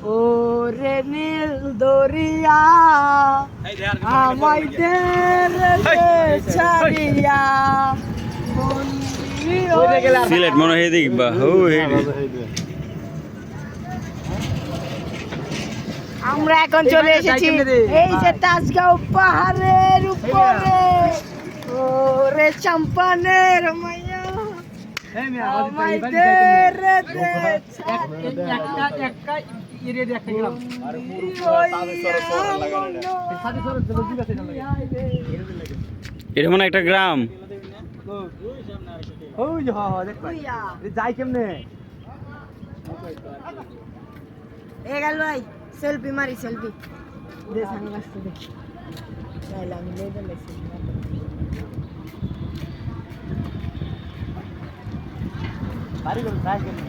ও রে নীল দরিয়া আমায় দে রে ছাড়িয়া বন্দি হইয়া। সিলেট মনে হয় এদিক বা ও আমরা এখন চলে এসেছি এই যে তাজগাঁও পাহাড়ের উপরে ও রে চাম্পানের মাইয়া আমায় দে রে এটা মনে হয় একটা গ্রাম। যাই কেমনে এ গেল ভাই সেলফি মারি সেলফি দে সানগ্লাস তো দেখি লাইলাম লেদা লেসি বাড়ি করে যাই কেমনে